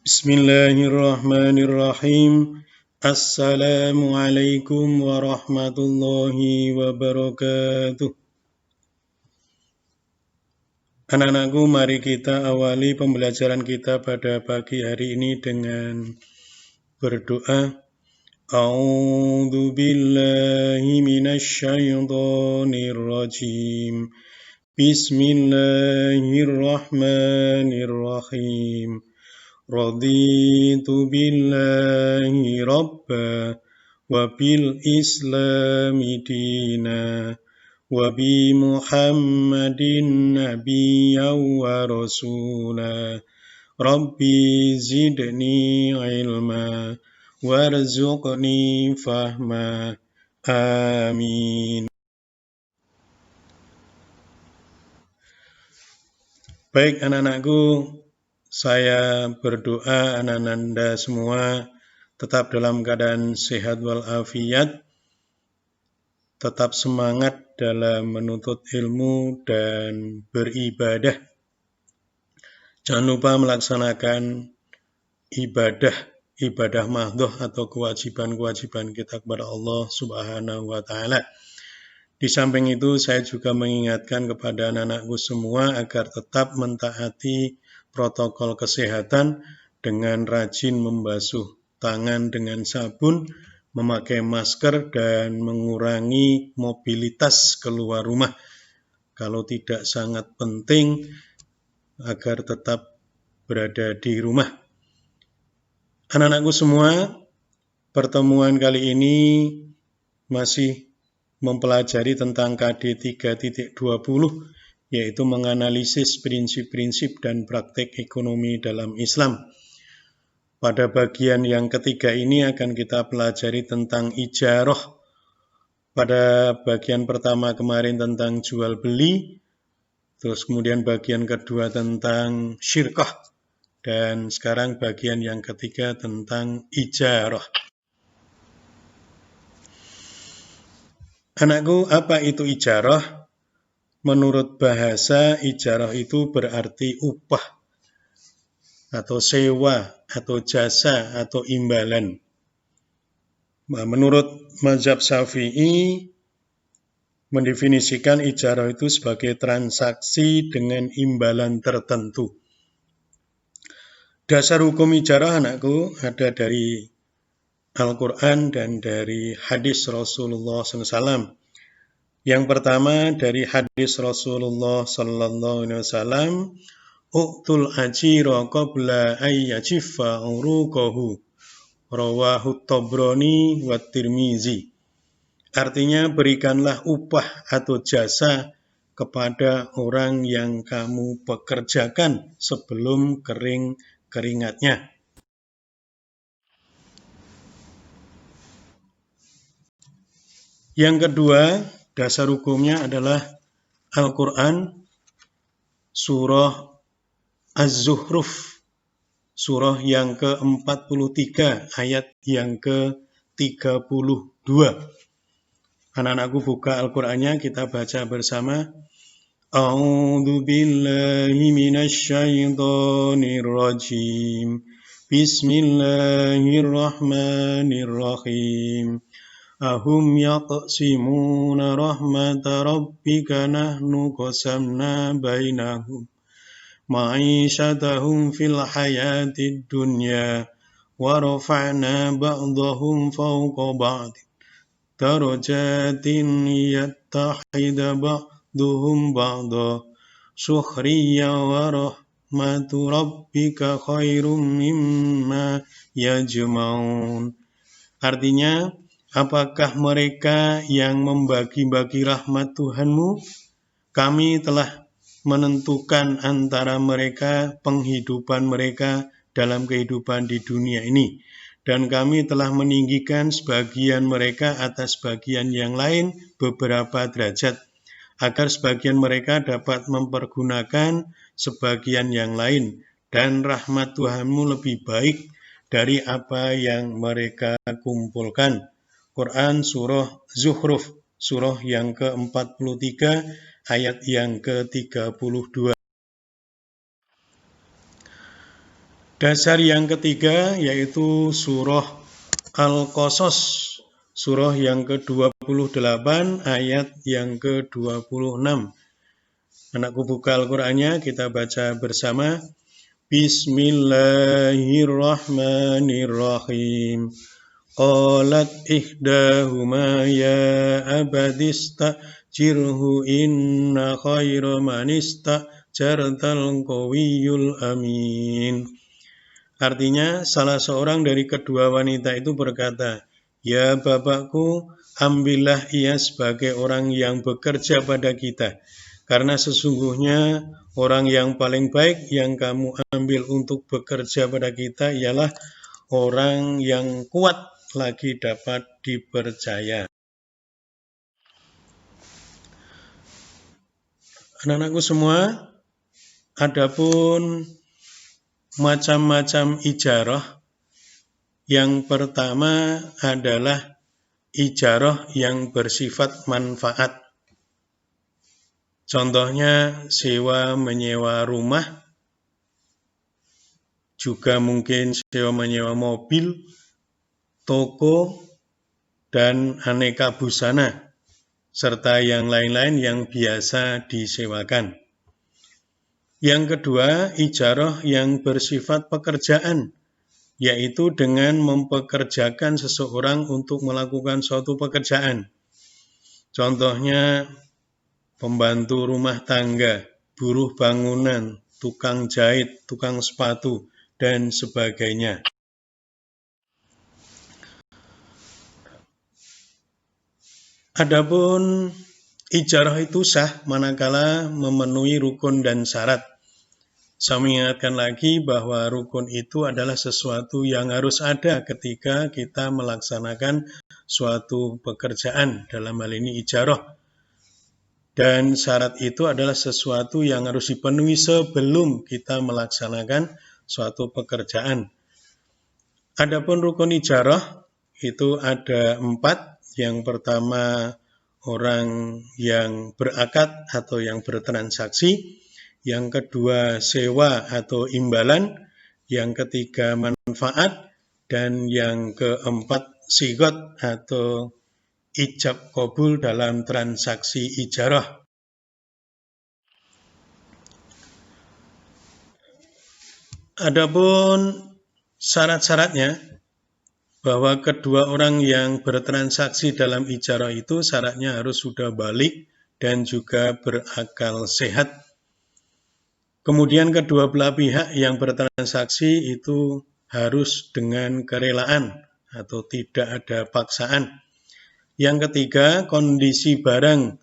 Bismillahirrahmanirrahim. Assalamualaikum warahmatullahi wabarakatuh. Anak-anakku, mari kita awali pembelajaran kita pada pagi hari ini dengan berdoa. A'udzu billahi minasyaitonir rajim. Bismillahirrahmanirrahim. Raditu billahi rabba wa bil islami dina wa bi muhammadin nabiyyan wa rasula rabbi zidni ilma warzuqni fahma amin. Baik anak-anakku, saya berdoa anak-anak semua tetap dalam keadaan sehat walafiat, tetap semangat dalam menuntut ilmu dan beribadah. Jangan lupa melaksanakan ibadah mahdhoh atau kewajiban-kewajiban kita kepada Allah Subhanahu wa Ta'ala. Di samping itu, saya juga mengingatkan kepada anak-anakku semua agar tetap mentaati protokol kesehatan dengan rajin membasuh tangan dengan sabun, memakai masker, dan mengurangi mobilitas keluar rumah. Kalau tidak sangat penting, agar tetap berada di rumah. Anak-anakku semua, pertemuan kali ini masih mempelajari tentang KD 3.20, yaitu menganalisis prinsip-prinsip dan praktek ekonomi dalam Islam. Pada bagian yang ketiga ini akan kita pelajari tentang ijarah. Pada bagian pertama kemarin tentang jual beli, terus kemudian bagian kedua tentang syirkah, dan sekarang bagian yang ketiga tentang ijarah. Anakku, apa itu ijarah? Menurut bahasa, ijarah itu berarti upah, atau sewa, atau jasa, atau imbalan. Menurut mazhab Syafi'i, mendefinisikan ijarah itu sebagai transaksi dengan imbalan tertentu. Dasar hukum ijarah, anakku, ada dari Al-Quran dan dari hadis Rasulullah SAW. Yang pertama dari hadis Rasulullah SAW, Uqtul ajira qabla ayyajiffa uruqahu, rawahu Tabrani wa Tirmizi. Artinya, berikanlah upah atau jasa kepada orang yang kamu pekerjakan sebelum kering keringatnya. Yang kedua, dasar hukumnya adalah Al-Quran, surah Az-Zukhruf, surah yang ke-43, ayat yang ke-32. Anak-anakku buka Al-Qurannya, kita baca bersama. A'udzu billahi minasyaitonir rajim. Bismillahirrahmanirrahim. Ahum yaqsimuna rahmata rabbika nahnu qasamna bainahum ma'isyatahum fil hayatid dunya wa rafa'na ba'dahum fawqa ba'din darajatin yattahida ba'duhum ba'da sukhriya wa rahmatu rabbika khairum mimma yajma'un. Artinya, apakah mereka yang membagi-bagi rahmat Tuhanmu? Kami telah menentukan antara mereka penghidupan mereka dalam kehidupan di dunia ini. Dan kami telah meninggikan sebagian mereka atas bagian yang lain beberapa derajat, agar sebagian mereka dapat mempergunakan sebagian yang lain. Dan rahmat Tuhanmu lebih baik dari apa yang mereka kumpulkan. Quran surah Zukhruf, surah yang ke-43, ayat yang ke-32. Dasar yang ketiga yaitu surah Al-Qasas, surah yang ke-28 ayat yang ke-26. Anakku buka Al-Qur'annya, kita baca bersama. Bismillahirrahmanirrahim. Qalat ihdahuma ya abadistajirhu inna khaira man istajartal qawiyul amin. Artinya, salah seorang dari kedua wanita itu berkata, "Ya bapakku, ambillah ia sebagai orang yang bekerja pada kita, karena sesungguhnya orang yang paling baik yang kamu ambil untuk bekerja pada kita ialah orang yang kuat lagi dapat dipercaya." Anak-anakku semua, adapun macam-macam ijarah, yang pertama adalah ijarah yang bersifat manfaat. Contohnya sewa menyewa rumah, juga mungkin sewa menyewa mobil, toko, dan aneka busana, serta yang lain-lain yang biasa disewakan. Yang kedua, ijarah yang bersifat pekerjaan, yaitu dengan mempekerjakan seseorang untuk melakukan suatu pekerjaan. Contohnya, pembantu rumah tangga, buruh bangunan, tukang jahit, tukang sepatu, dan sebagainya. Adapun ijarah itu sah manakala memenuhi rukun dan syarat. Saya mengingatkan lagi bahwa rukun itu adalah sesuatu yang harus ada ketika kita melaksanakan suatu pekerjaan, dalam hal ini ijarah. Dan syarat itu adalah sesuatu yang harus dipenuhi sebelum kita melaksanakan suatu pekerjaan. Adapun rukun ijarah itu ada 4. Yang pertama, orang yang berakad atau yang bertransaksi. Yang kedua, sewa atau imbalan. Yang ketiga, manfaat. Dan yang keempat, sigot atau ijab qabul dalam transaksi ijarah. Adapun syarat-syaratnya, bahwa kedua orang yang bertransaksi dalam ijarah itu syaratnya harus sudah balik dan juga berakal sehat. Kemudian kedua belah pihak yang bertransaksi itu harus dengan kerelaan atau tidak ada paksaan. Yang ketiga, kondisi barang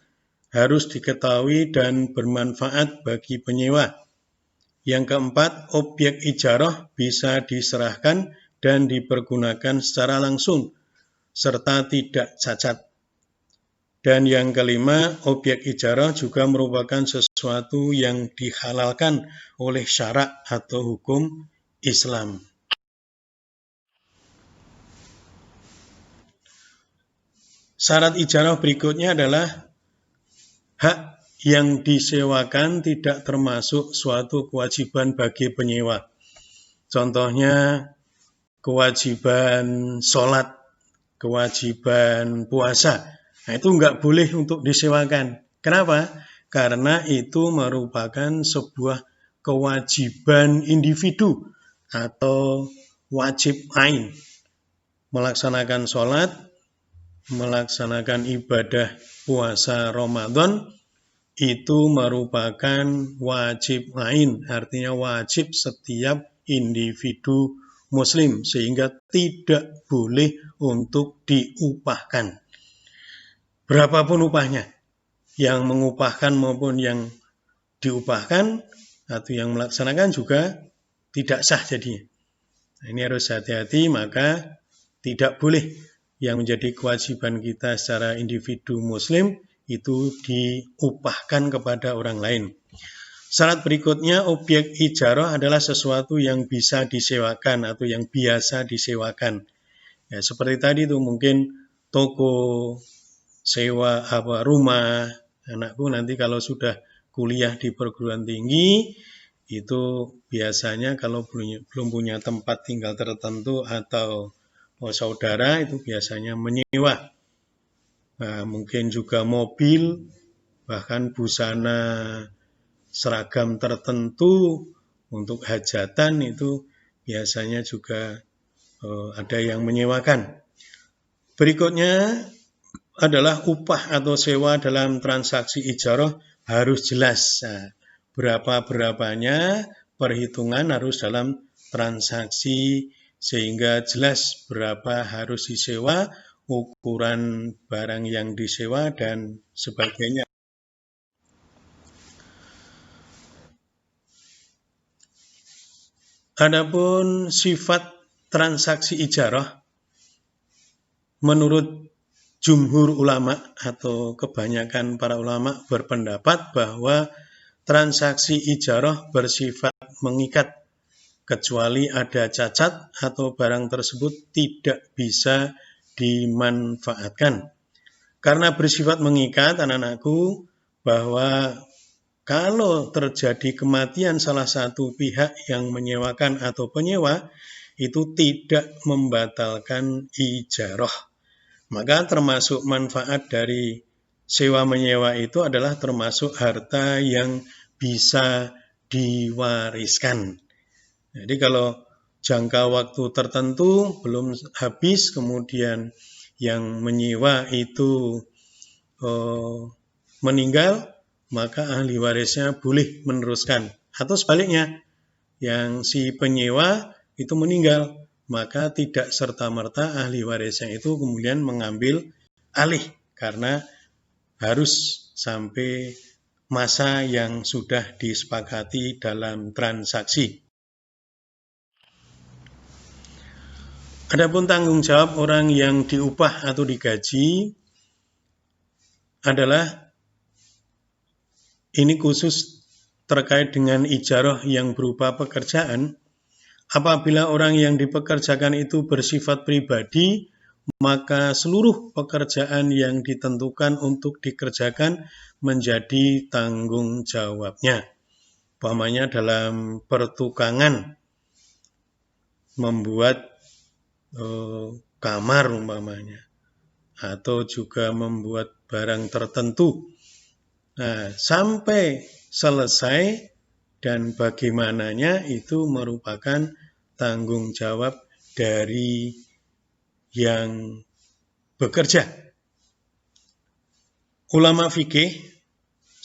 harus diketahui dan bermanfaat bagi penyewa. Yang keempat, objek ijarah bisa diserahkan dan dipergunakan secara langsung, serta tidak cacat. Dan yang kelima, objek ijarah juga merupakan sesuatu yang dihalalkan oleh syarak atau hukum Islam. Syarat ijarah berikutnya adalah hak yang disewakan tidak termasuk suatu kewajiban bagi penyewa. Contohnya, kewajiban sholat, kewajiban puasa. Nah, itu enggak boleh untuk disewakan. Kenapa? Karena itu merupakan sebuah kewajiban individu atau wajib ain. Melaksanakan sholat, melaksanakan ibadah puasa Ramadan, itu merupakan wajib ain, artinya wajib setiap individu Muslim, sehingga tidak boleh untuk diupahkan. Berapapun upahnya, yang mengupahkan maupun yang diupahkan atau yang melaksanakan juga tidak sah jadinya. Nah, ini harus hati-hati, maka tidak boleh yang menjadi kewajiban kita secara individu Muslim itu diupahkan kepada orang lain. Syarat berikutnya, objek ijarah adalah sesuatu yang bisa disewakan atau yang biasa disewakan. Ya, seperti tadi itu mungkin toko, sewa rumah. Anakku nanti kalau sudah kuliah di perguruan tinggi, itu biasanya kalau belum punya tempat tinggal tertentu atau saudara itu biasanya menyewa. Nah, mungkin juga mobil, bahkan busana seragam tertentu untuk hajatan itu biasanya juga ada yang menyewakan. Berikutnya adalah upah atau sewa dalam transaksi ijarah harus jelas. Nah, berapa-berapanya perhitungan harus dalam transaksi sehingga jelas berapa harus disewa, ukuran barang yang disewa dan sebagainya. Adapun sifat transaksi ijarah menurut jumhur ulama atau kebanyakan para ulama berpendapat bahwa transaksi ijarah bersifat mengikat kecuali ada cacat atau barang tersebut tidak bisa dimanfaatkan. Karena bersifat mengikat, anak-anakku, bahwa kalau terjadi kematian salah satu pihak yang menyewakan atau penyewa, itu tidak membatalkan ijarah. Maka termasuk manfaat dari sewa menyewa itu adalah termasuk harta yang bisa diwariskan. Jadi kalau jangka waktu tertentu belum habis, kemudian yang menyewa itu meninggal, maka ahli warisnya boleh meneruskan. Atau sebaliknya, yang si penyewa itu meninggal, maka tidak serta-merta ahli warisnya itu kemudian mengambil alih karena harus sampai masa yang sudah disepakati dalam transaksi. Adapun tanggung jawab orang yang diupah atau digaji adalah ini khusus terkait dengan ijarah yang berupa pekerjaan. Apabila orang yang dipekerjakan itu bersifat pribadi, maka seluruh pekerjaan yang ditentukan untuk dikerjakan menjadi tanggung jawabnya. Umpamanya dalam pertukangan, membuat kamar umpamanya, atau juga membuat barang tertentu. Nah, sampai selesai dan bagaimananya itu merupakan tanggung jawab dari yang bekerja. Ulama fikih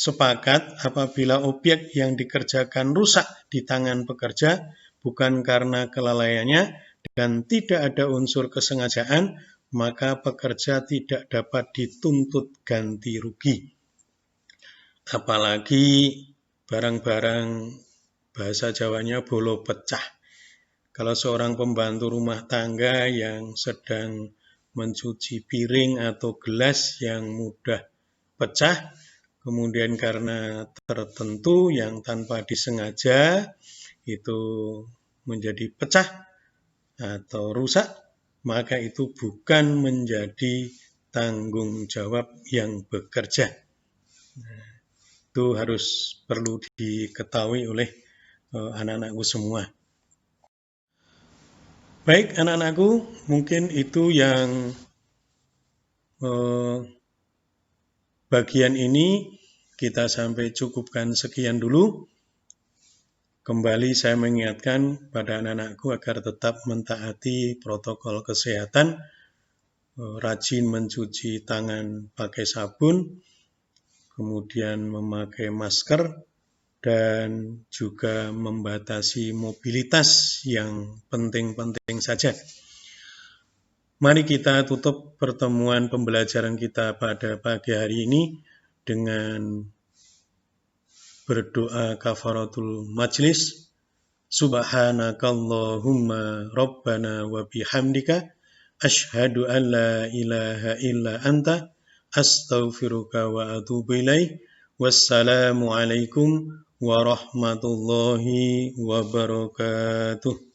sepakat apabila objek yang dikerjakan rusak di tangan pekerja bukan karena kelalaiannya dan tidak ada unsur kesengajaan, maka pekerja tidak dapat dituntut ganti rugi. Apalagi barang-barang bahasa Jawanya bolo pecah. Kalau seorang pembantu rumah tangga yang sedang mencuci piring atau gelas yang mudah pecah, kemudian karena tertentu yang tanpa disengaja itu menjadi pecah atau rusak, maka itu bukan menjadi tanggung jawab yang bekerja. Nah, itu harus perlu diketahui oleh anak-anakku semua. Baik anak-anakku, mungkin itu yang bagian ini kita sampai cukupkan sekian dulu. Kembali saya mengingatkan pada anak-anakku agar tetap mentaati protokol kesehatan, rajin mencuci tangan pakai sabun, kemudian memakai masker, dan juga membatasi mobilitas yang penting-penting saja. Mari kita tutup pertemuan pembelajaran kita pada pagi hari ini dengan berdoa kafaratul majlis. Subhanakallahumma rabbana wa bihamdika asyhadu an la ilaha illa anta astaghfiruka wa atubu ilaik. Wassalamualaikum warahmatullahi wabarakatuh.